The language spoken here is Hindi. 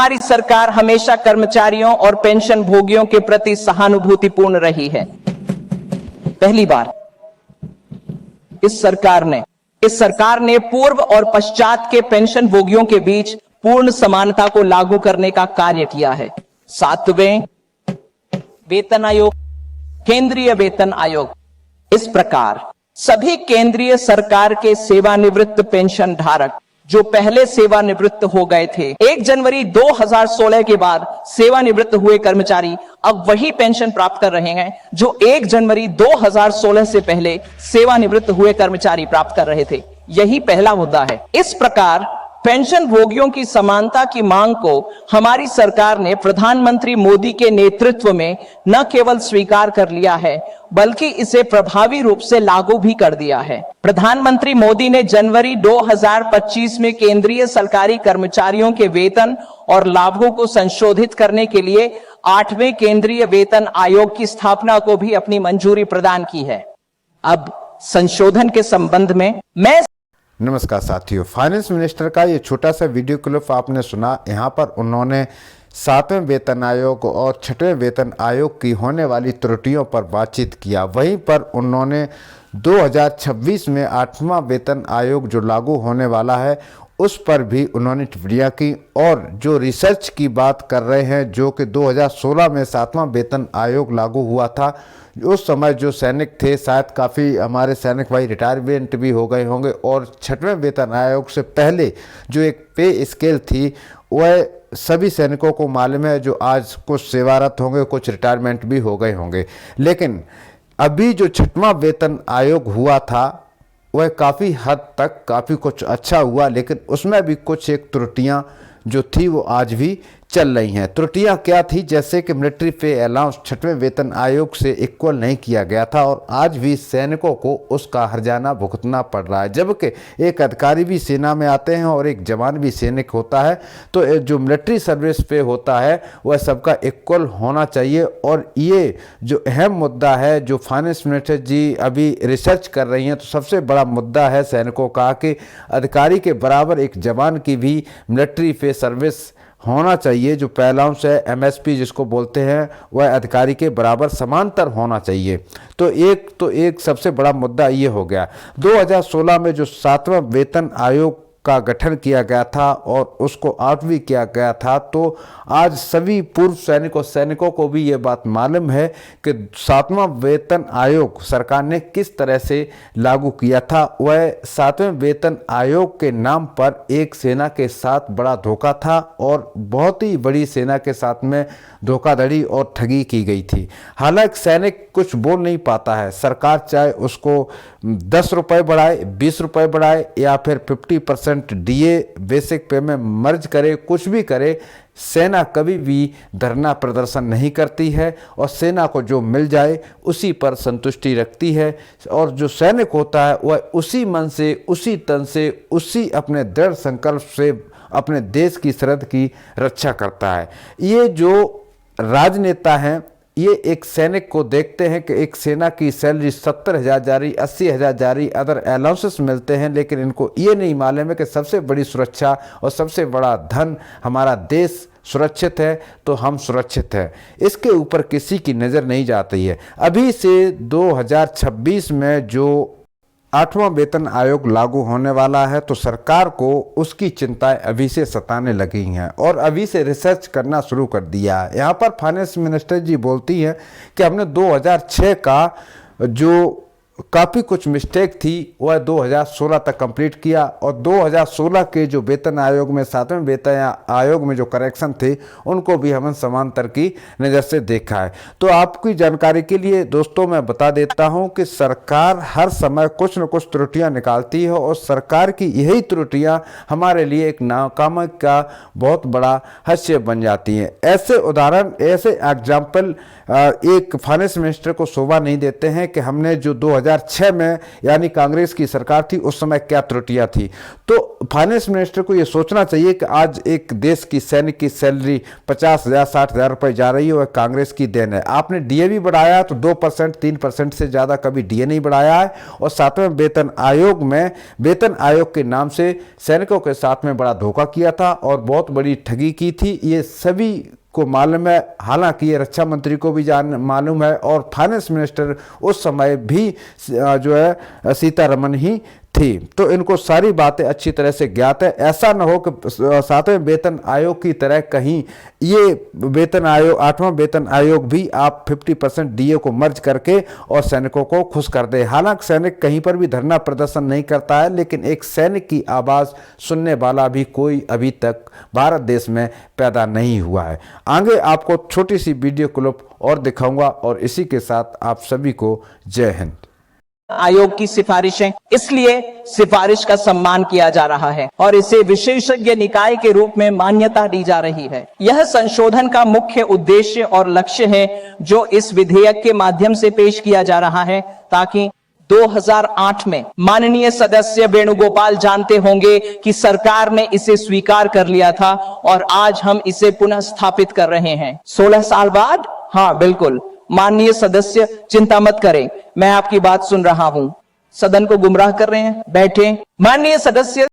हमारी सरकार हमेशा कर्मचारियों और पेंशन भोगियों के प्रति सहानुभूतिपूर्ण रही है। पहली बार इस सरकार ने पूर्व और पश्चात के पेंशन भोगियों के बीच पूर्ण समानता को लागू करने का कार्य किया है। 7वें वेतन आयोग, केंद्रीय वेतन आयोग। इस प्रकार सभी केंद्रीय सरकार के सेवानिवृत्त पेंशन धारक जो पहले सेवानिवृत्त हो गए थे, 1 जनवरी 2016 के बाद सेवानिवृत्त हुए कर्मचारी अब वही पेंशन प्राप्त कर रहे हैं जो 1 जनवरी 2016 से पहले सेवानिवृत्त हुए कर्मचारी प्राप्त कर रहे थे। यही पहला मुद्दा है। इस प्रकार पेंशन भोगियों की समानता की मांग को हमारी सरकार ने प्रधानमंत्री मोदी के नेतृत्व में न केवल स्वीकार कर लिया है, बल्कि इसे प्रभावी रूप से लागू भी कर दिया है। प्रधानमंत्री मोदी ने जनवरी 2025 में केंद्रीय सरकारी कर्मचारियों के वेतन और लाभों को संशोधित करने के लिए 8वें केंद्रीय वेतन आयोग की स्थापना को भी अपनी मंजूरी प्रदान की है। अब संशोधन के संबंध में मैं नमस्कार साथियों, फाइनेंस मिनिस्टर का ये छोटा सा वीडियो क्लिप आपने सुना। यहाँ पर उन्होंने 7वें वेतन आयोग और 6वें वेतन आयोग की होने वाली त्रुटियों पर बातचीत किया। वहीं पर उन्होंने 2026 में 8वां वेतन आयोग जो लागू होने वाला है उस पर भी उन्होंने टिप्पणियाँ की और जो रिसर्च की बात कर रहे हैं, जो कि 2016 में 7वां वेतन आयोग लागू हुआ था, उस समय जो सैनिक थे, शायद काफ़ी हमारे सैनिक भाई रिटायरमेंट भी हो गए होंगे, और 6वें वेतन आयोग से पहले जो एक पे स्केल थी वह सभी सैनिकों को मालूम है, जो आज कुछ सेवारत होंगे, कुछ रिटायरमेंट भी हो गए होंगे। लेकिन अभी जो 6वां वेतन आयोग हुआ था वह काफ़ी हद तक काफ़ी कुछ अच्छा हुआ, लेकिन उसमें भी कुछ एक त्रुटियां जो थी वो आज भी चल रही हैं। त्रुटियां क्या थी? जैसे कि मिलिट्री पे अलाउंस 6वें वेतन आयोग से इक्वल नहीं किया गया था और आज भी सैनिकों को उसका हर्जाना भुगतना पड़ रहा है। जबकि एक अधिकारी भी सेना में आते हैं और एक जवान भी सैनिक होता है, तो जो मिलिट्री सर्विस पे होता है वह सबका इक्वल होना चाहिए। और ये जो अहम मुद्दा है जो फाइनेंस मिनिस्टर जी अभी रिसर्च कर रही हैं, तो सबसे बड़ा मुद्दा है सैनिकों का कि अधिकारी के बराबर एक जवान की भी मिलिट्री पे सर्विस होना चाहिए। जो पे अलाउंस है, एमएसपी जिसको बोलते हैं, वह अधिकारी के बराबर समांतर होना चाहिए। तो एक सबसे बड़ा मुद्दा ये हो गया। 2016 में जो 7वां वेतन आयोग का गठन किया गया था और उसको आउट भी किया गया था, तो आज सभी पूर्व सैनिकों को भी ये बात मालूम है कि 7वां वेतन आयोग सरकार ने किस तरह से लागू किया था। वह 7वें वेतन आयोग के नाम पर एक सेना के साथ बड़ा धोखा था और बहुत ही बड़ी सेना के साथ में धोखाधड़ी और ठगी की गई थी। हालांकि सैनिक कुछ बोल नहीं पाता है, सरकार चाहे उसको 10 रुपये बढ़ाए, 20 रुपये बढ़ाए या फिर 50% डीए बेसिक पे में मर्ज करे, कुछ भी करे, सेना कभी भी धरना प्रदर्शन नहीं करती है और सेना को जो मिल जाए उसी पर संतुष्टि रखती है। और जो सैनिक होता है वह उसी मन से, उसी तन से, उसी अपने दृढ़ संकल्प से अपने देश की सरहद की रक्षा करता है। ये जो राजनेता हैं, ये एक सैनिक को देखते हैं कि एक सेना की सैलरी 70,000 जा रही, 80,000 जा रही, अदर अलाउंसेस मिलते हैं, लेकिन इनको ये नहीं मालूम है कि सबसे बड़ी सुरक्षा और सबसे बड़ा धन हमारा देश सुरक्षित है तो हम सुरक्षित हैं। इसके ऊपर किसी की नज़र नहीं जाती है। अभी से 2026 में जो 8वां वेतन आयोग लागू होने वाला है, तो सरकार को उसकी चिंताएं अभी से सताने लगी हैं और अभी से रिसर्च करना शुरू कर दिया है। यहाँ पर फाइनेंस मिनिस्टर जी बोलती हैं कि हमने 2006 का जो काफ़ी कुछ मिस्टेक थी वह 2016 तक कंप्लीट किया और 2016 के जो वेतन आयोग में, 7वें वेतन आयोग में जो करेक्शन थे उनको भी हमने समांतर की नज़र से देखा है। तो आपकी जानकारी के लिए दोस्तों मैं बता देता हूं कि सरकार हर समय कुछ न कुछ त्रुटियां निकालती है और सरकार की यही त्रुटियां हमारे लिए एक नाकामी का बहुत बड़ा हास्य बन जाती हैं। ऐसे उदाहरण, ऐसे एग्जाम्पल एक फाइनेंस मिनिस्टर को शोभा नहीं देते हैं कि हमने जो 2006 में यानी कांग्रेस की सरकार थी, उस समय क्या त्रुटियां थी। तो फाइनेंस मिनिस्टर को यह सोचना चाहिए कि आज एक देश की सैनिक की सैलरी 50,000 60,000 रुपए जा रही है, वह कांग्रेस की देन है। आपने डीए भी बढ़ाया तो 2% 3% से ज़्यादा कभी डीए नहीं बढ़ाया है। और 7वें वेतन आयोग में वेतन आयोग के नाम से सैनिकों के साथ में बड़ा धोखा किया था और बहुत बड़ी ठगी की थी, ये सभी को मालूम है। हालांकि ये रक्षा मंत्री को भी मालूम है और फाइनेंस मिनिस्टर उस समय भी जो है सीतारमण ही थी, तो इनको सारी बातें अच्छी तरह से ज्ञात है। ऐसा न हो कि 7वें वेतन आयोग की तरह कहीं ये वेतन आयोग 8वां वेतन आयोग भी आप 50% डीए को मर्ज करके और सैनिकों को खुश कर दे। हालांकि सैनिक कहीं पर भी धरना प्रदर्शन नहीं करता है, लेकिन एक सैनिक की आवाज़ सुनने वाला भी कोई अभी तक भारत देश में पैदा नहीं हुआ है। आगे आपको छोटी सी वीडियो क्लिप और दिखाऊंगा और इसी के साथ आप सभी को जय हिंद। आयोग की सिफारिशें, इसलिए सिफारिश का सम्मान किया जा रहा है और इसे विशेषज्ञ निकाय के रूप में मान्यता दी जा रही है। यह संशोधन का मुख्य उद्देश्य और लक्ष्य है जो इस विधेयक के माध्यम से पेश किया जा रहा है, ताकि 2008 में माननीय सदस्य वेणुगोपाल जानते होंगे कि सरकार ने इसे स्वीकार कर लिया था और आज हम इसे पुनः स्थापित कर रहे हैं 16 साल बाद। हाँ बिल्कुल, माननीय सदस्य चिंता मत करें, मैं आपकी बात सुन रहा हूं। सदन को गुमराह कर रहे हैं, बैठे। माननीय सदस्य